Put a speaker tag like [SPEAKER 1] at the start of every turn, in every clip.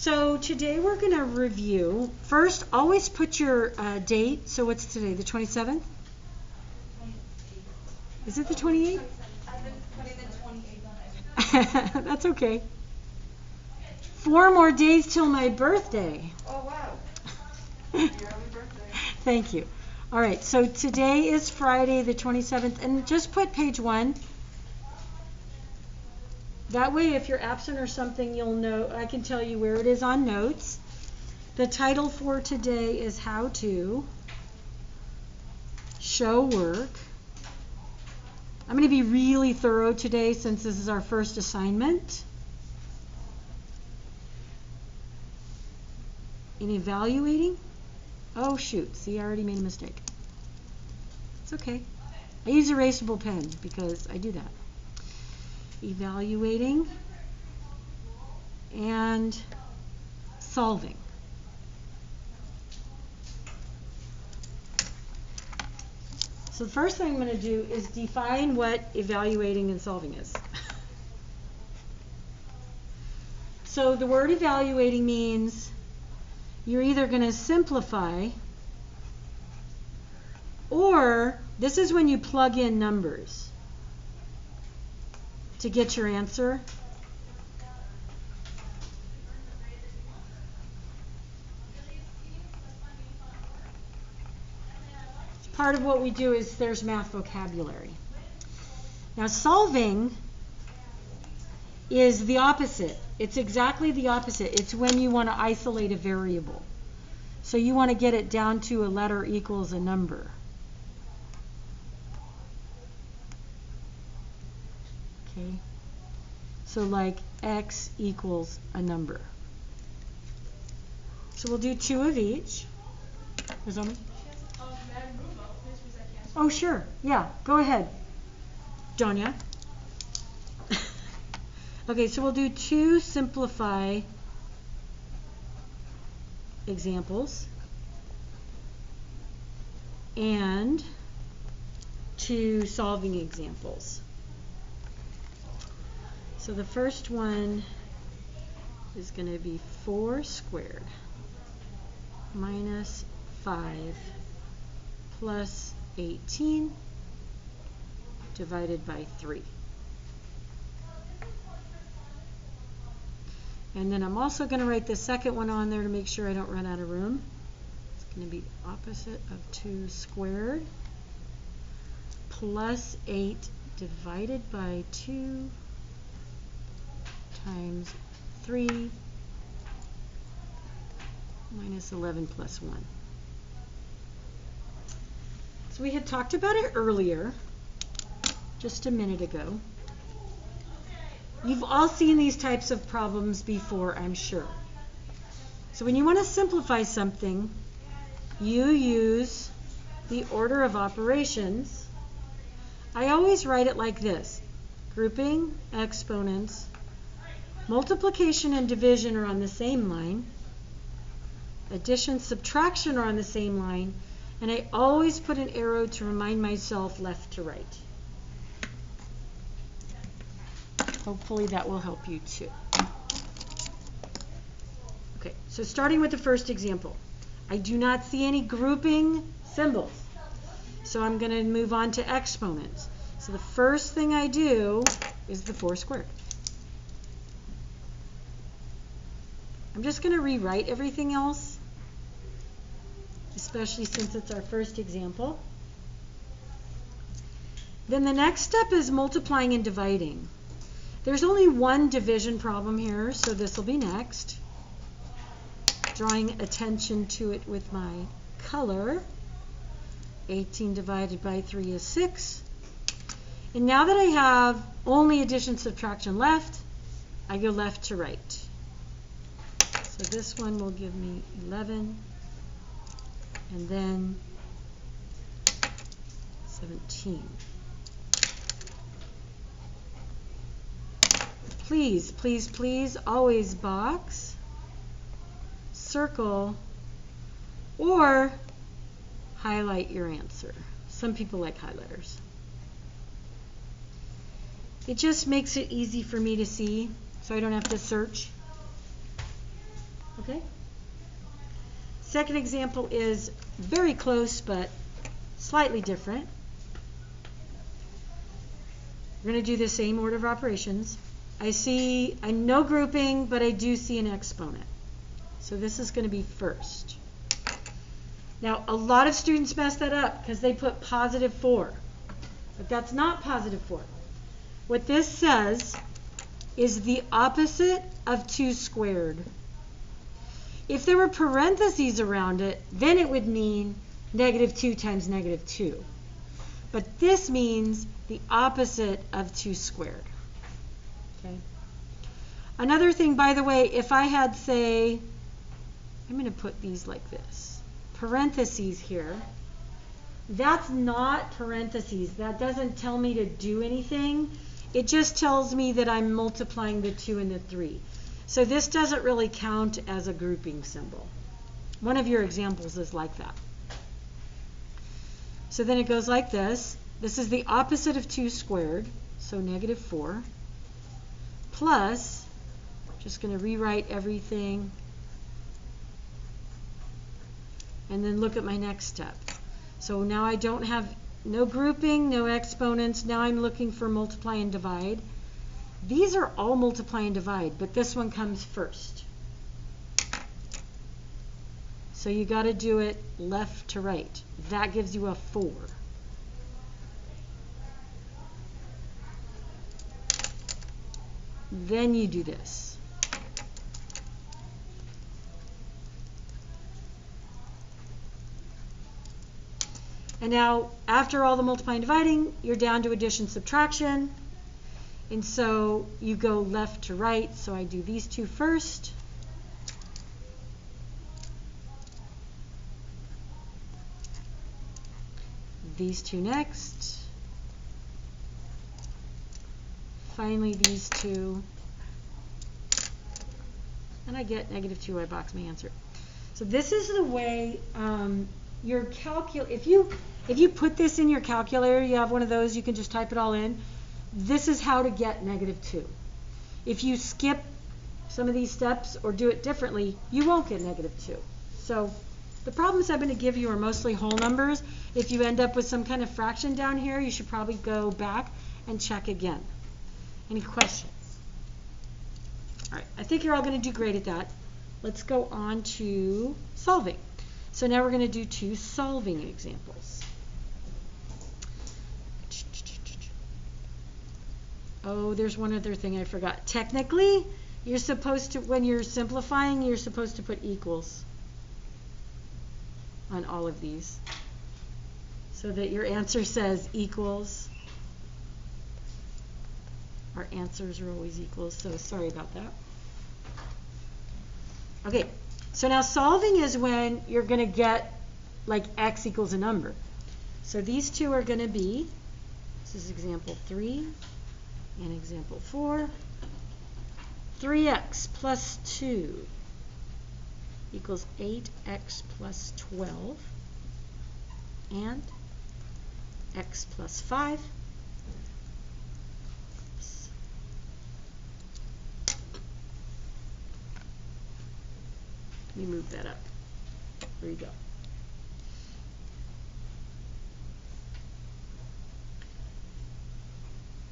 [SPEAKER 1] So today we're going to review. First, always put your date. So what's today, the 27th? Is it the 28th?
[SPEAKER 2] I've been putting the 28th on.
[SPEAKER 1] That's okay. 4 more days till my birthday.
[SPEAKER 2] Oh, wow. Happy early birthday.
[SPEAKER 1] Thank you. All right, so today is Friday the 27th, and just put page 1. That way, if you're absent or something, you'll know. I can tell you where it is on notes. The title for today is How to Show Work. I'm going to be really thorough today since this is our first assignment. In evaluating, oh shoot, see, I already made a mistake. It's okay. I use erasable pen because I do that. Evaluating and solving. So the first thing I'm going to do is define what evaluating and solving is. So the word evaluating means you're either going to simplify, or this is when you plug in numbers to get your answer. Part of what we do is there's math vocabulary. Now solving is the opposite. It's exactly the opposite. It's when you want to isolate a variable. So you want to get it down to a letter equals a number. Okay. So like x equals a number. So we'll do 2 of each. There's only... Oh, sure. Yeah, go ahead, Donya. Okay, so we'll do 2 simplify examples and 2 solving examples. So the first one is going to be 4 squared minus 5 plus 18 divided by 3. And then I'm also going to write the second one on there to make sure I don't run out of room. It's going to be the opposite of 2 squared plus 8 divided by 2 times 3 minus 11 plus 1. So we had talked about it earlier, just a minute ago. You've all seen these types of problems before, I'm sure. So when you want to simplify something, you use the order of operations. I always write it like this. Grouping, exponents, multiplication and division are on the same line. Addition, subtraction are on the same line. And I always put an arrow to remind myself left to right. Hopefully that will help you too. Okay, so starting with the first example. I do not see any grouping symbols. So I'm going to move on to exponents. So the first thing I do is the 4 squared. I'm just going to rewrite everything else, especially since it's our first example. Then the next step is multiplying and dividing. There's only one division problem here, so this will be next. Drawing attention to it with my color. 18 divided by 3 is 6. And now that I have only addition subtraction left, I go left to right. So this one will give me 11. And then 17. Please, please, please, always box, circle, or highlight your answer. Some people like highlighters. It just makes it easy for me to see, so I don't have to search. Okay? Second example is very close but slightly different. We're going to do the same order of operations. I know grouping, but I do see an exponent. So this is going to be first. Now, a lot of students mess that up because they put positive 4. But that's not positive 4. What this says is the opposite of 2 squared. If there were parentheses around it, then it would mean negative 2 times negative 2. But this means the opposite of 2 squared. Okay. Another thing, by the way, if I had, say, I'm going to put these like this, parentheses here, that's not parentheses. That doesn't tell me to do anything. It just tells me that I'm multiplying the 2 and the 3. So this doesn't really count as a grouping symbol. One of your examples is like that. So then it goes like this. This is the opposite of 2 squared, so negative 4, plus, just going to rewrite everything, and then look at my next step. So now I don't have no grouping, no exponents. Now I'm looking for multiply and divide. These are all multiply and divide, but this one comes first. So you got to do it left to right. That gives you a 4. Then you do this. And now, after all the multiplying and dividing, you're down to addition, subtraction. And so you go left to right. So I do these two first. These two next. Finally, these two. And I get negative 2. I box my answer. So this is the way your if you put this in your calculator, you have one of those, you can just type it all in. This is how to get negative 2. If you skip some of these steps or do it differently, you won't get negative 2. So the problems I'm going to give you are mostly whole numbers. If you end up with some kind of fraction down here, you should probably go back and check again. Any questions? All right, I think you're all going to do great at that. Let's go on to solving. So now we're going to do 2 solving examples. Oh, there's one other thing I forgot. Technically, you're supposed to, when you're simplifying, you're supposed to put equals on all of these so that your answer says equals. Our answers are always equals, so sorry about that. Okay, so now solving is when you're going to get like x equals a number. So these two are going to be, this is example 3 and example 4. 3x plus 2 equals 8x plus 12 and x plus 5. Let me move that up. There you go.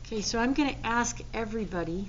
[SPEAKER 1] Okay, so I'm going to ask everybody,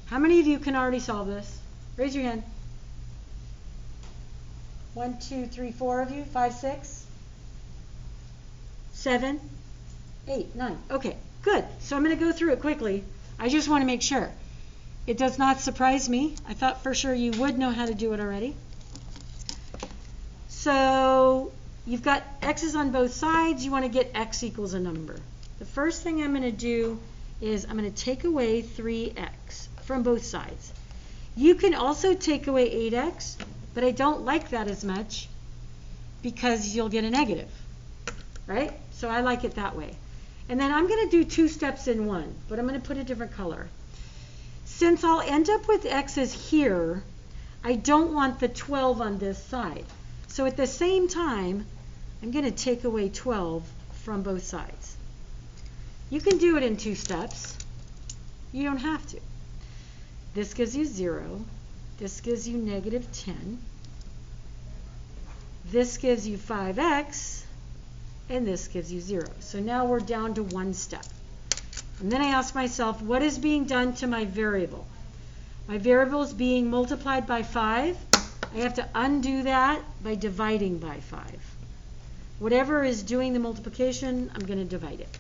[SPEAKER 1] how many of you can already solve this? Raise your hand. 1, 2, 3, 4 of you. 5, 6, 7, 8, 9. Okay, good. So I'm going to go through it quickly. I just want to make sure. It does not surprise me. I thought for sure you would know how to do it already. So you've got x's on both sides. You want to get x equals a number. The first thing I'm going to do is I'm going to take away 3x from both sides. You can also take away 8x, but I don't like that as much because you'll get a negative, right? So I like it that way. And then I'm going to do 2 steps in one, but I'm going to put a different color. Since I'll end up with x's here, I don't want the 12 on this side. So at the same time, I'm going to take away 12 from both sides. You can do it in 2 steps. You don't have to. This gives you 0. This gives you negative 10. This gives you 5x, and this gives you 0. So now we're down to one step. And then I ask myself, what is being done to my variable? My variable is being multiplied by 5. I have to undo that by dividing by 5. Whatever is doing the multiplication, I'm going to divide it.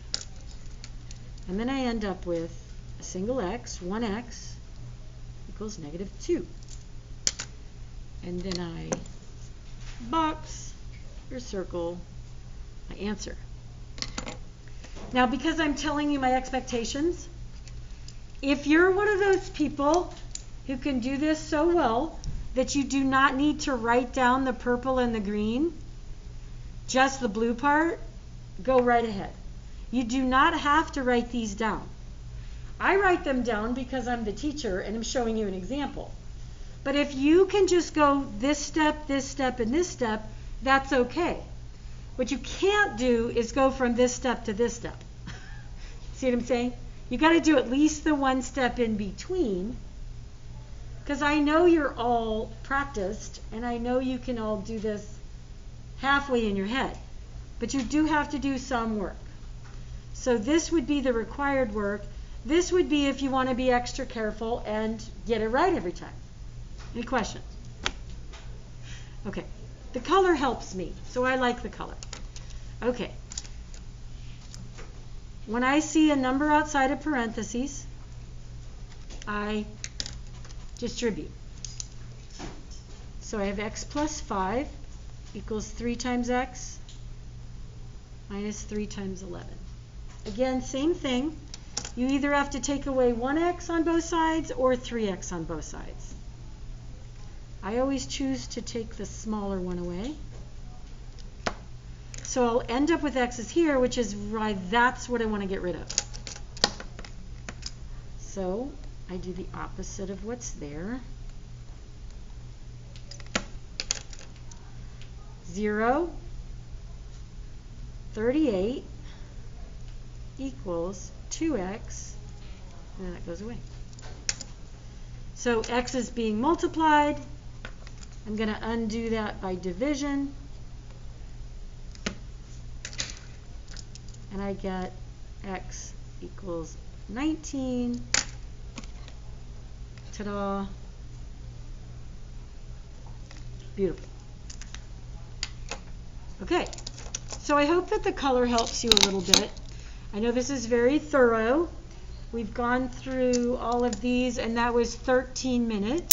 [SPEAKER 1] And then I end up with a single x, 1x, equals negative 2. And then I box or circle my answer. Now, because I'm telling you my expectations, if you're one of those people who can do this so well that you do not need to write down the purple and the green, just the blue part, go right ahead. You do not have to write these down. I write them down because I'm the teacher and I'm showing you an example. But if you can just go this step, and this step, that's okay. What you can't do is go from this step to this step. See what I'm saying? You got to do at least the one step in between, because I know you're all practiced and I know you can all do this halfway in your head. But you do have to do some work. So this would be the required work. This would be if you want to be extra careful and get it right every time. Any questions? Okay. The color helps me, so I like the color. Okay. When I see a number outside of parentheses, I distribute. So I have x plus 5 equals 3 times x minus 3 times 11. Again, same thing. You either have to take away 1x on both sides or 3x on both sides. I always choose to take the smaller one away. So I'll end up with x's here, which is why that's what I want to get rid of. So I do the opposite of what's there. 0, 38 equals 2x, and then that goes away. So x is being multiplied. I'm going to undo that by division. And I get x equals 19. Ta-da. Beautiful. Okay, so I hope that the color helps you a little bit. I know this is very thorough. We've gone through all of these, and that was 13 minutes.